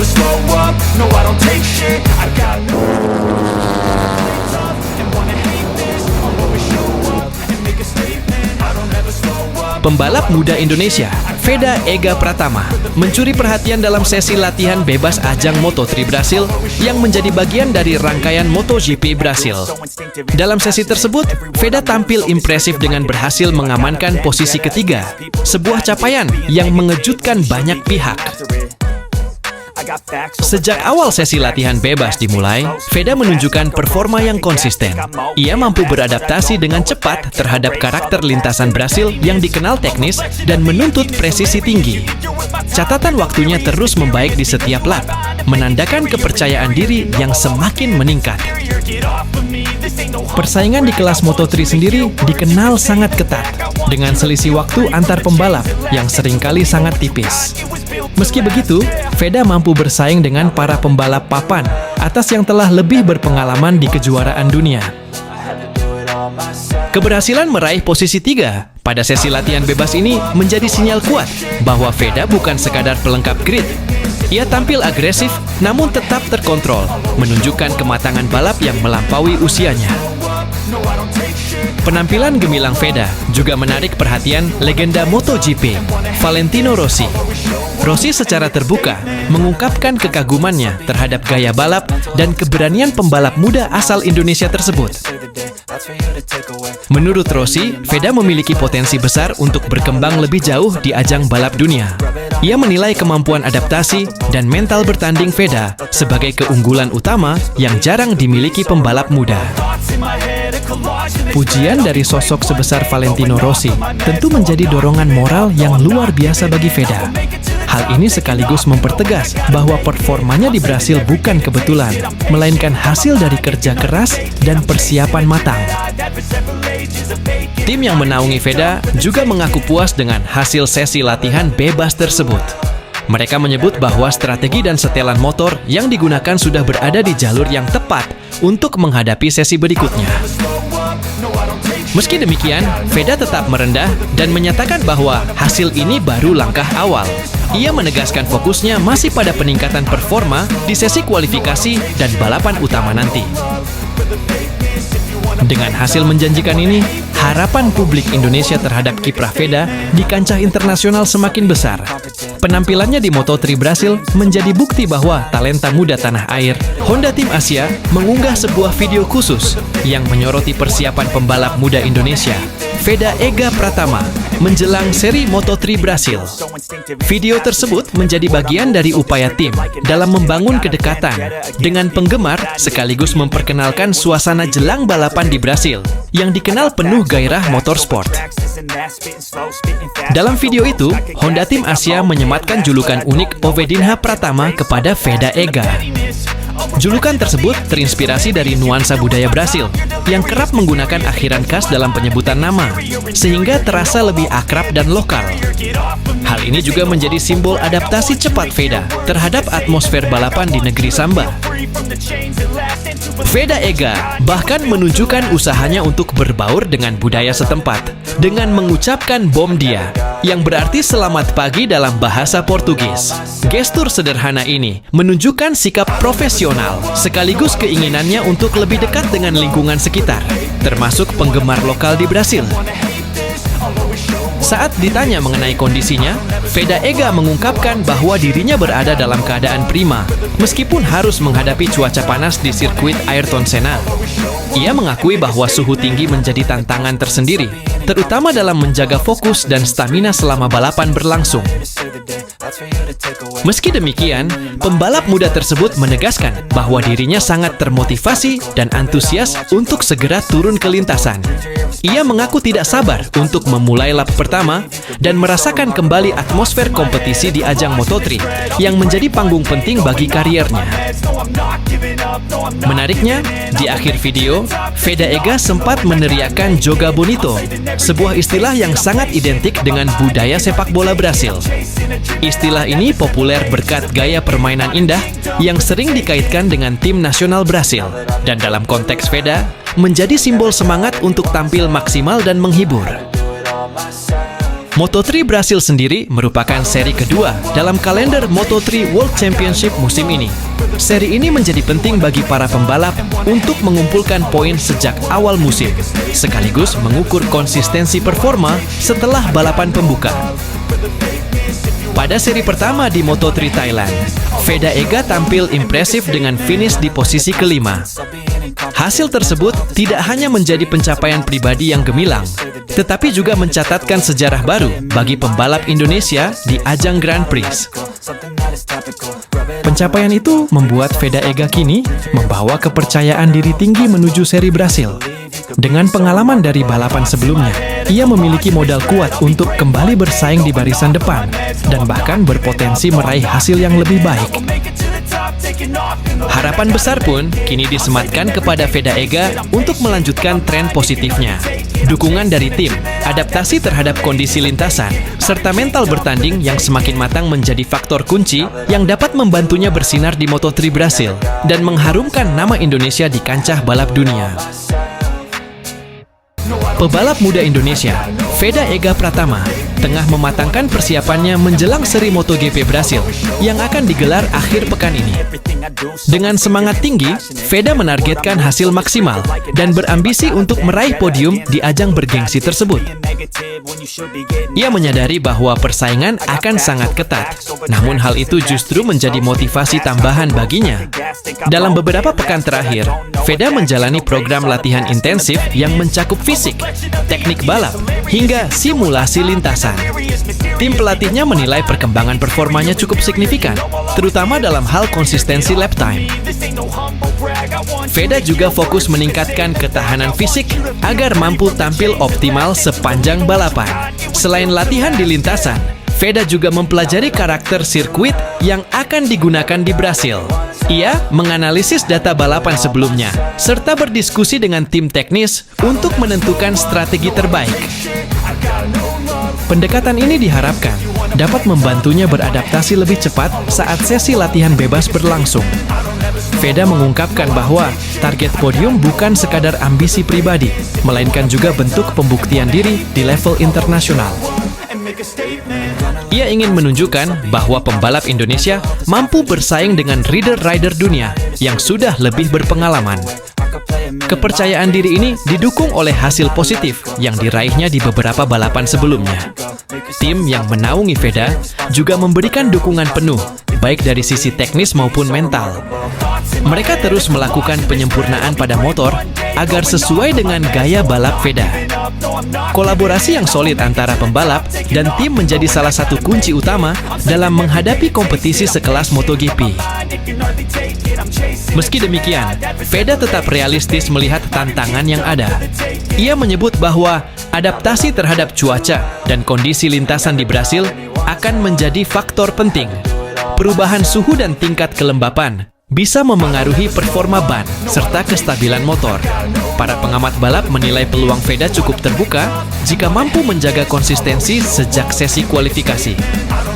never slow up, no I don't take shit. I got no and wanna hate this. I'll always show up and make a statement. I don't ever slow up. Pembalap muda Indonesia, Veda Ega Pratama, mencuri perhatian dalam sesi latihan bebas ajang Moto3 Brasil yang menjadi bagian dari rangkaian MotoGP Brasil. Dalam sesi tersebut, Veda tampil impresif dengan berhasil mengamankan posisi ketiga, sebuah capaian yang mengejutkan banyak pihak. Sejak awal sesi latihan bebas dimulai, Veda menunjukkan performa yang konsisten. Ia mampu beradaptasi dengan cepat terhadap karakter lintasan Brasil yang dikenal teknis dan menuntut presisi tinggi. Catatan waktunya terus membaik di setiap lap, menandakan kepercayaan diri yang semakin meningkat. Persaingan di kelas Moto3 sendiri dikenal sangat ketat, dengan selisih waktu antar pembalap yang seringkali sangat tipis. Meski begitu, Veda mampu bersaing dengan para pembalap papan atas yang telah lebih berpengalaman di kejuaraan dunia. Keberhasilan meraih posisi 3 pada sesi latihan bebas ini menjadi sinyal kuat bahwa Veda bukan sekadar pelengkap grid. Ia tampil agresif namun tetap terkontrol, menunjukkan kematangan balap yang melampaui usianya. Penampilan gemilang Veda juga menarik perhatian legenda MotoGP, Valentino Rossi. Rossi secara terbuka mengungkapkan kekagumannya terhadap gaya balap dan keberanian pembalap muda asal Indonesia tersebut. Menurut Rossi, Veda memiliki potensi besar untuk berkembang lebih jauh di ajang balap dunia. Ia menilai kemampuan adaptasi dan mental bertanding Veda sebagai keunggulan utama yang jarang dimiliki pembalap muda. Pujian dari sosok sebesar Valentino Rossi tentu menjadi dorongan moral yang luar biasa bagi Veda. Hal ini sekaligus mempertegas bahwa performanya di Brasil bukan kebetulan, melainkan hasil dari kerja keras dan persiapan matang. Tim yang menaungi Veda juga mengaku puas dengan hasil sesi latihan bebas tersebut. Mereka menyebut bahwa strategi dan setelan motor yang digunakan sudah berada di jalur yang tepat untuk menghadapi sesi berikutnya. Meski demikian, Veda tetap merendah dan menyatakan bahwa hasil ini baru langkah awal. Ia menegaskan fokusnya masih pada peningkatan performa di sesi kualifikasi dan balapan utama nanti. Dengan hasil menjanjikan ini, harapan publik Indonesia terhadap kiprah Veda di kancah internasional semakin besar. Penampilannya di Moto3 Brasil menjadi bukti bahwa talenta muda tanah air. Honda Tim Asia mengunggah sebuah video khusus yang menyoroti persiapan pembalap muda Indonesia, Veda Ega Pratama, menjelang seri Moto3 Brasil. Video tersebut menjadi bagian dari upaya tim dalam membangun kedekatan dengan penggemar sekaligus memperkenalkan suasana jelang balapan di Brasil yang dikenal penuh gairah motorsport. Dalam video itu, Honda Tim Asia menyematkan julukan unik Ovedinha Pratama kepada Veda Ega. Julukan tersebut terinspirasi dari nuansa budaya Brasil yang kerap menggunakan akhiran khas dalam penyebutan nama, sehingga terasa lebih akrab dan lokal. Hal ini juga menjadi simbol adaptasi cepat Veda terhadap atmosfer balapan di negeri Samba. Veda Ega bahkan menunjukkan usahanya untuk berbaur dengan budaya setempat dengan mengucapkan bom dia, yang berarti selamat pagi dalam bahasa Portugis. Gestur sederhana ini menunjukkan sikap profesional sekaligus keinginannya untuk lebih dekat dengan lingkungan sekitar, termasuk penggemar lokal di Brasil. Saat ditanya mengenai kondisinya, Veda Ega mengungkapkan bahwa dirinya berada dalam keadaan prima, meskipun harus menghadapi cuaca panas di sirkuit Ayrton Senna. Ia mengakui bahwa suhu tinggi menjadi tantangan tersendiri, terutama dalam menjaga fokus dan stamina selama balapan berlangsung. Meski demikian, pembalap muda tersebut menegaskan bahwa dirinya sangat termotivasi dan antusias untuk segera turun ke lintasan. Ia mengaku tidak sabar untuk memulai lap pertama dan merasakan kembali atmosfer kompetisi di ajang Moto3 yang menjadi panggung penting bagi kariernya. Menariknya, di akhir video, Veda Ega sempat meneriakkan Joga Bonito, sebuah istilah yang sangat identik dengan budaya sepak bola Brasil. Istilah ini populer berkat gaya permainan indah yang sering dikaitkan dengan tim nasional Brasil, dan dalam konteks Veda, menjadi simbol semangat untuk tampil maksimal dan menghibur. Moto3 Brasil sendiri merupakan seri kedua dalam kalender Moto3 World Championship musim ini. Seri ini menjadi penting bagi para pembalap untuk mengumpulkan poin sejak awal musim, sekaligus mengukur konsistensi performa setelah balapan pembuka. Pada seri pertama di Moto3 Thailand, Veda Ega tampil impresif dengan finish di posisi kelima. Hasil tersebut tidak hanya menjadi pencapaian pribadi yang gemilang, tetapi juga mencatatkan sejarah baru bagi pembalap Indonesia di ajang Grand Prix. Pencapaian itu membuat Veda Ega kini membawa kepercayaan diri tinggi menuju seri Brasil. Dengan pengalaman dari balapan sebelumnya, ia memiliki modal kuat untuk kembali bersaing di barisan depan dan bahkan berpotensi meraih hasil yang lebih baik. Harapan besar pun kini disematkan kepada Veda Ega untuk melanjutkan tren positifnya. Dukungan dari tim, adaptasi terhadap kondisi lintasan, serta mental bertanding yang semakin matang menjadi faktor kunci yang dapat membantunya bersinar di Moto3 Brasil dan mengharumkan nama Indonesia di kancah balap dunia. Pebalap muda Indonesia, Veda Ega Pratama, tengah mematangkan persiapannya menjelang seri MotoGP Brasil yang akan digelar akhir pekan ini. Dengan semangat tinggi, Veda menargetkan hasil maksimal dan berambisi untuk meraih podium di ajang bergengsi tersebut. Ia menyadari bahwa persaingan akan sangat ketat, namun hal itu justru menjadi motivasi tambahan baginya. Dalam beberapa pekan terakhir, Veda menjalani program latihan intensif yang mencakup fisik, teknik balap, hingga simulasi lintasan. Tim pelatihnya menilai perkembangan performanya cukup signifikan, terutama dalam hal konsistensi lap time. Veda juga fokus meningkatkan ketahanan fisik agar mampu tampil optimal sepanjang balapan. Selain latihan di lintasan, Veda juga mempelajari karakter sirkuit yang akan digunakan di Brasil. Ia menganalisis data balapan sebelumnya, serta berdiskusi dengan tim teknis untuk menentukan strategi terbaik. Pendekatan ini diharapkan dapat membantunya beradaptasi lebih cepat saat sesi latihan bebas berlangsung. Veda mengungkapkan bahwa target podium bukan sekadar ambisi pribadi, melainkan juga bentuk pembuktian diri di level internasional. Ia ingin menunjukkan bahwa pembalap Indonesia mampu bersaing dengan rider-rider dunia yang sudah lebih berpengalaman. Kepercayaan diri ini didukung oleh hasil positif yang diraihnya di beberapa balapan sebelumnya. Tim yang menaungi Veda juga memberikan dukungan penuh, baik dari sisi teknis maupun mental. Mereka terus melakukan penyempurnaan pada motor agar sesuai dengan gaya balap Veda. Kolaborasi yang solid antara pembalap dan tim menjadi salah satu kunci utama dalam menghadapi kompetisi sekelas MotoGP. Meski demikian, Veda tetap realistis melihat tantangan yang ada. Ia menyebut bahwa adaptasi terhadap cuaca dan kondisi lintasan di Brasil akan menjadi faktor penting. Perubahan suhu dan tingkat kelembapan bisa memengaruhi performa ban serta kestabilan motor. Para pengamat balap menilai peluang Veda cukup terbuka jika mampu menjaga konsistensi sejak sesi kualifikasi.